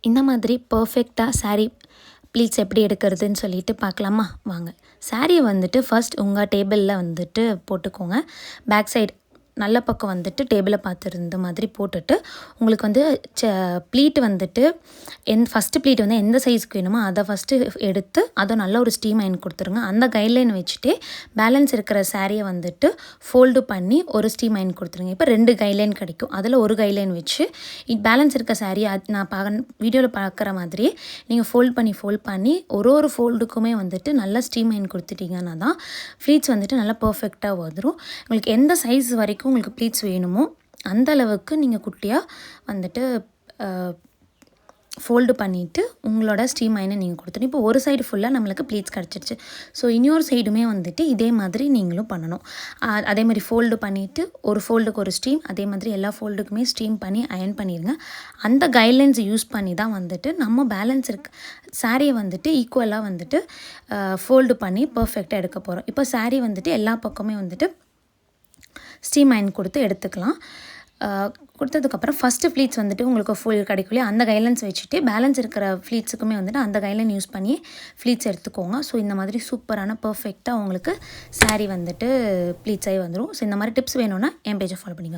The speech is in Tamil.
இந்த மாதிரி பர்ஃபெக்டாக saree ப்ளீட்ஸ் எப்படி எடுக்கிறதுன்னு சொல்லிட்டு பார்க்கலாமா வாங்க. சாரியை வந்துட்டு ஃபர்ஸ்ட் உங்கள் டேபிளில் வந்துட்டு போட்டுக்கோங்க. பேக் சைடு நல்ல பக்கம் வந்துட்டு டேபிளை பார்த்து இந்த மாதிரி போட்டுட்டு உங்களுக்கு வந்து ப்ளீட் வந்துட்டு ஃபஸ்ட்டு ப்ளீட் வந்து எந்த சைஸ்க்கு வேணுமோ அதை ஃபஸ்ட்டு எடுத்து அதை நல்ல ஒரு ஸ்டீம் அயன் கொடுத்துருங்க. அந்த கைட்லைன் வச்சுட்டே பேலன்ஸ் இருக்கிற சாரியை வந்துட்டு ஃபோல்டு பண்ணி ஒரு ஸ்டீம் அயன் கொடுத்துருங்க. இப்போ 2 கைட்லைன் கிடைக்கும். அதில் ஒரு கைட்லைன் வச்சு பேலன்ஸ் இருக்க சாரியை நான் வீடியோவில் பார்க்குற மாதிரியே நீங்கள் ஃபோல்ட் பண்ணி ஒரு ஃபோல்டுக்குமே வந்துட்டு நல்லா ஸ்டீம் அயன் கொடுத்துட்டிங்கன்னா தான் ப்ளீட்ஸ் வந்துட்டு நல்லா பர்ஃபெக்டாக வந்துடும். உங்களுக்கு எந்த சைஸ் வரைக்கும் உங்களுக்கு ப்ளீட்ஸ் வேணுமோ அந்த அளவுக்கு நீங்கள் குட்டியாக வந்துட்டு ஃபோல்டு பண்ணிவிட்டு உங்களோட ஸ்டீம் அயனை நீங்கள் கொடுத்துட்டு இப்போ ஒரு சைடு ஃபுல்லாக நம்மளுக்கு ப்ளீட்ஸ் கிடச்சிருச்சு. ஸோ இன்னொரு சைடுமே வந்துட்டு இதே மாதிரி நீங்களும் பண்ணணும். அதே மாதிரி ஃபோல்டு பண்ணிவிட்டு ஒரு ஃபோல்டுக்கு ஒரு ஸ்டீம், அதே மாதிரி எல்லா ஃபோல்டுக்குமே ஸ்டீம் பண்ணி அயன் பண்ணிடுங்க. அந்த கைட்லைன்ஸ் யூஸ் பண்ணி தான் வந்துட்டு நம்ம பேலன்ஸ் இருக்க சாரியை வந்துட்டு ஈக்குவலாக வந்துட்டு ஃபோல்டு பண்ணி பர்ஃபெக்டாக எடுக்க போகிறோம். இப்போ சாரீ வந்துட்டு எல்லா பக்கமே வந்துட்டு ஸ்டீம் அயன் கொடுத்து எடுத்துக்கலாம். கொடுத்ததுக்கப்புறம் ஃபஸ்ட்டு ப்ளீட்ஸ் வந்துட்டு உங்களுக்கு ஃபுல் கிடைக்கலையே அந்த கைட்லைன்ஸ் வச்சுட்டு பேலன்ஸ் இருக்கிற ப்ளீட்ஸுக்குமே வந்துட்டு அந்த கைட்லைன் யூஸ் பண்ணி ப்ளீட்ஸ் எடுத்துக்கோங்க. ஸோ இந்த மாதிரி சூப்பரான பர்ஃபெக்டாக உங்களுக்கு சாரீ வந்துட்டு ப்ளீட்ஸ் ஆகி வந்துடும். ஸோ இந்த மாதிரி டிப்ஸ் வேணும்னா என் பேஜை ஃபாலோ பண்ணிக்கோங்க.